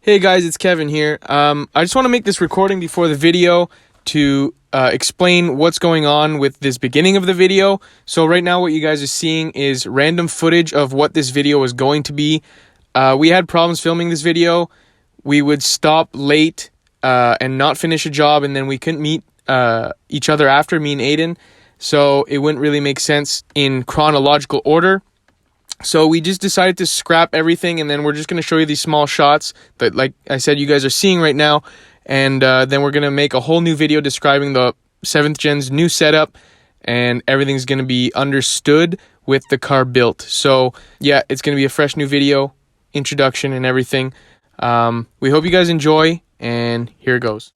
Hey guys, it's Kevin here. I just want to make this recording before the video to explain what's going on with this beginning of the video. So right now what you guys are seeing is random footage of what this video was going to be. We had problems filming this video. We would stop late and not finish a job, and then we couldn't meet each other after, me and Aiden. So it wouldn't really make sense in chronological order. So we just decided to scrap everything, and then we're just going to show you these small shots that, like I said, you guys are seeing right now. And then we're going to make a whole new video describing the 7th Gen's new setup, and everything's going to be understood with the car built. So yeah, it's going to be a fresh new video, introduction and everything. We hope you guys enjoy, and here it goes.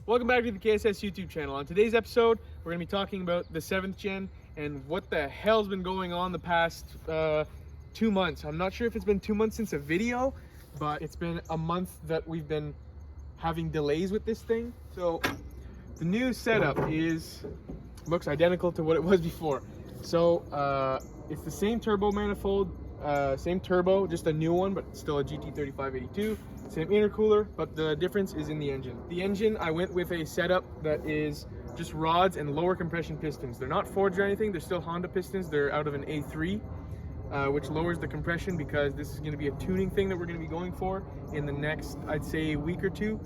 Welcome back to the KSS YouTube channel. On today's episode, we're going to be talking about the 7th Gen and what the hell's been going on the past 2 months. I'm not sure if it's been 2 months since a video, but it's been a month that we've been having delays with this thing. So the new setup looks identical to what it was before. So it's the same turbo manifold, same turbo, just a new one, but still a GT3582. Same intercooler, but the difference is in the engine. The engine, I went with a setup that is just rods and lower compression pistons. They're not forged or anything, they're still Honda pistons. They're out of an A3, which lowers the compression because this is going to be a tuning thing that we're going to be going for in the next, I'd say, week or two.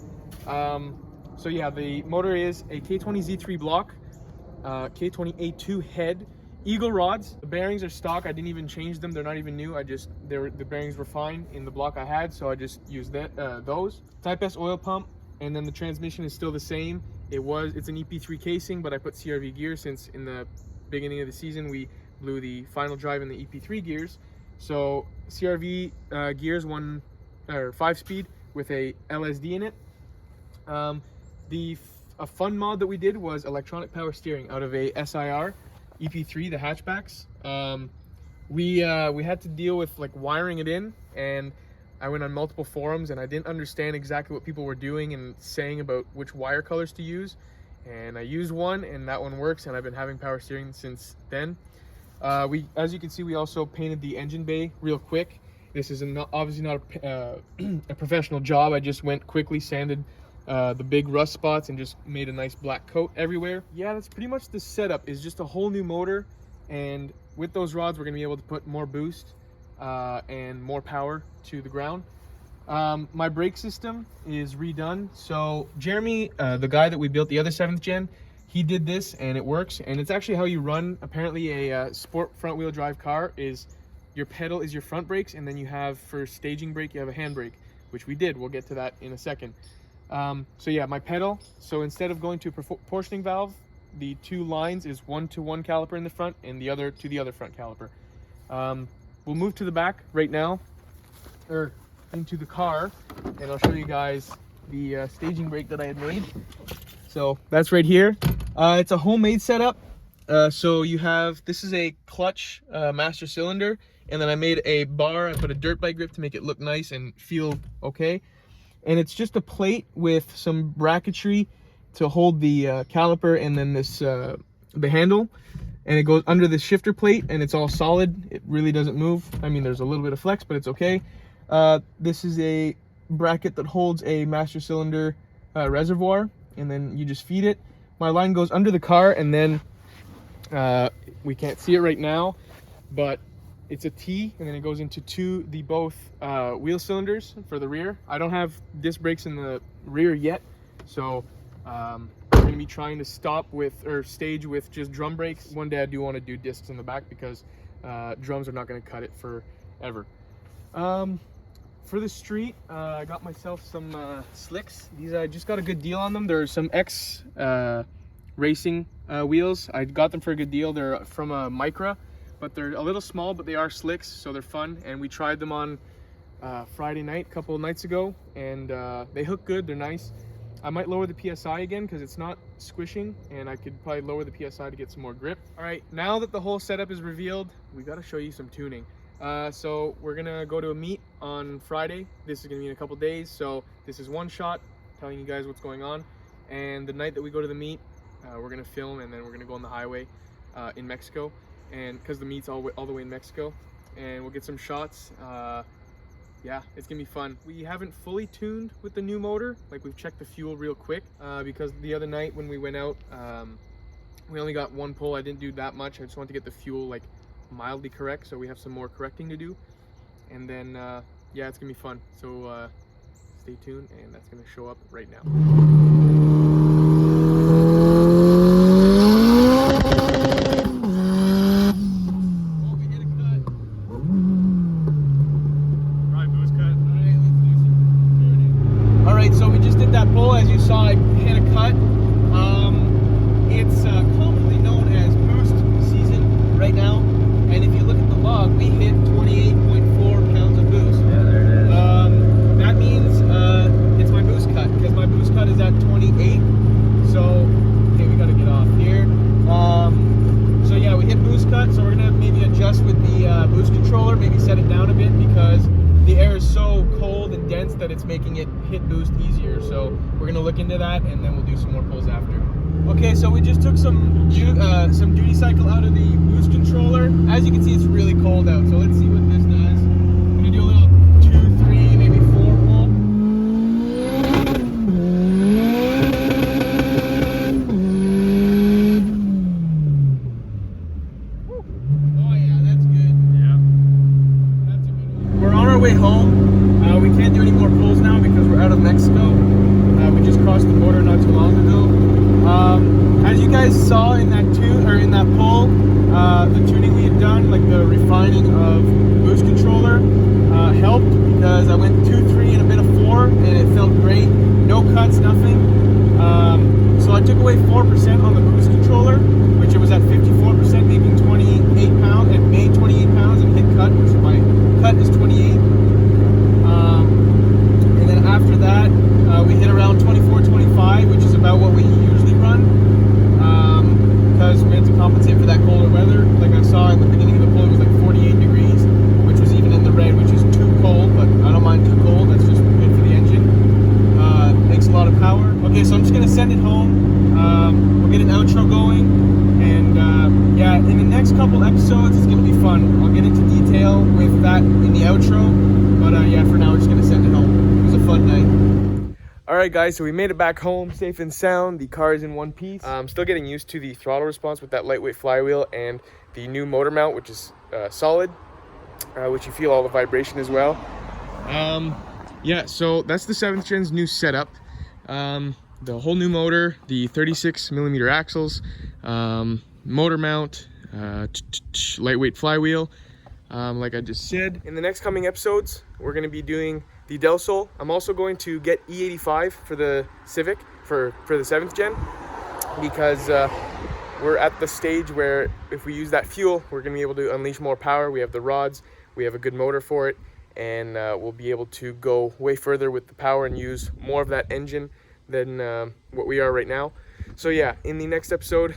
So yeah, the motor is a K20 Z3 block, K20 A2 head, Eagle rods. The bearings are stock. I didn't even change them. They're not even new. The bearings were fine in the block I had, so I just used those. Type S oil pump, and then the transmission is still the same. It's an EP3 casing, but I put CRV gears since in the beginning of the season we blew the final drive in the EP3 gears. So CRV gears, 5-speed with a LSD in it. A fun mod that we did was electronic power steering out of a SIR EP3, the hatchbacks. We had to deal with like wiring it in, and I went on multiple forums and I didn't understand exactly what people were doing and saying about which wire colors to use, and I used one and that one works, and I've been having power steering since then. As you can see, we also painted the engine bay real quick. This is obviously not a professional job. I just went quickly, sanded the big rust spots, and just made a nice black coat everywhere. Yeah, that's pretty much the setup. Is just a whole new motor, and with those rods we're going to be able to put more boost and more power to the ground. My brake system is redone. So Jeremy, the guy that we built the other 7th Gen, he did this and it works, and it's actually how you run apparently a sport front wheel drive car. Is your pedal is your front brakes, and then you have, for staging brake, you have a handbrake, which we did. We'll get to that in a second. So yeah, my pedal, so instead of going to a proportioning valve, the two lines is 1-to-1 caliper in the front and the other to the other front caliper. We'll move to the back right now, or into the car, and I'll show you guys the staging brake that I had made. So that's right here. It's a homemade setup. So you have, this is a clutch master cylinder, and then I made a bar. I put a dirt bike grip to make it look nice and feel okay. And it's just a plate with some bracketry to hold the caliper, and then this the handle, and it goes under this shifter plate, and it's all solid. It really doesn't move. I mean, there's a little bit of flex, but it's okay. This is a bracket that holds a master cylinder reservoir, and then you just feed it. My line goes under the car, and then we can't see it right now, but it's a T, and then it goes into both wheel cylinders for the rear. I don't have disc brakes in the rear yet, so we're going to be trying to stage with just drum brakes. One day I do want to do discs in the back because drums are not going to cut it forever. For the street, I got myself some slicks. These, I just got a good deal on them. There's some X racing wheels. I got them for a good deal. They're from a Micra, but they're a little small, but they are slicks, so they're fun. And we tried them on Friday night, a couple of nights ago, and they hook good. They're nice. I might lower the PSI again because it's not squishing, and I could probably lower the PSI to get some more grip. All right, now that the whole setup is revealed, we got to show you some tuning. So we're gonna go to a meet on Friday. This is gonna be in a couple days, so this is one shot telling you guys what's going on. And the night that we go to the meet, we're gonna film, and then we're gonna go on the highway in Mexico, and because the meet's all the way in Mexico, and we'll get some shots. Yeah, it's gonna be fun. We haven't fully tuned with the new motor. Like, we've checked the fuel real quick because the other night when we went out, we only got one pull. I didn't do that much. I just wanted to get the fuel like mildly correct, so we have some more correcting to do. And then yeah, it's gonna be fun. So stay tuned, and that's gonna show up right now. So we just did that pull. As you saw, I hit a cut. It's commonly known as boost season right now, and if you look at the log, we hit 28.4 pounds of boost. Yeah, there it is. That means it's my boost cut, because my boost cut is at 28. So okay, we got to get off here. So yeah, we hit boost cut, so we're gonna maybe adjust with the boost controller, maybe set it down a bit, because the air is so cold and dense that it's making it hit boost easier. So we're gonna look into that, and then we'll do some more pulls after. Okay, so we just took some duty cycle out of the boost controller. As you can see, it's really cold out. So let's see what this does. I'm gonna do a little 2, 3, maybe 4 pull. Oh yeah, that's good. Yeah. That's a good one. We're on our way home. We can't do any more pulls now because we're out of Mexico. We just crossed the border not too long ago. As you guys saw in that pull, the tuning we had done, like the refining of the boost controller, helped, because I went 2, 3 and a bit of 4, and it felt great. No cuts, nothing. So I took away 4% on the boost controller, which it was at 54%, making 28 pounds. It made 28 pounds and hit cut, which my cut is 28. And then after that, we hit around 24, 25, which is about what we usually run, because we had to compensate for that colder weather. Like I saw in the beginning of the pull, it was like 48 degrees, which was even in the red, which is too cold, but I don't mind too cold. That's just good for the engine. Makes a lot of power. Okay, so I'm just gonna send it home. We'll get an outro going, and yeah, in the next couple episodes, it's gonna be fun. I'll get into detail with that in the outro, but yeah, for now, we're just gonna send it home. It was a fun night. Alright guys, so we made it back home safe and sound. The car is in one piece. I'm still getting used to the throttle response with that lightweight flywheel and the new motor mount, which is solid, which you feel all the vibration as well. Yeah, so that's the 7th gen's new setup. The whole new motor, the 36mm axles, motor mount, lightweight flywheel, like I just said. In the next coming episodes, we're going to be doing the Del Sol. I'm also going to get E85 for the Civic for the 7th gen, because we're at the stage where if we use that fuel, we're going to be able to unleash more power. We have the rods, we have a good motor for it, and we'll be able to go way further with the power and use more of that engine than what we are right now. So yeah, in the next episode,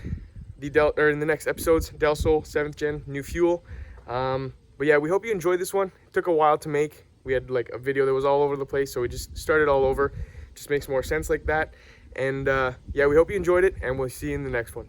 in the next episodes, Del Sol 7th gen, new fuel. But yeah, we hope you enjoyed this one. It took a while to make. We had like a video that was all over the place, so we just started all over. Just makes more sense like that. And yeah, we hope you enjoyed it, and we'll see you in the next one.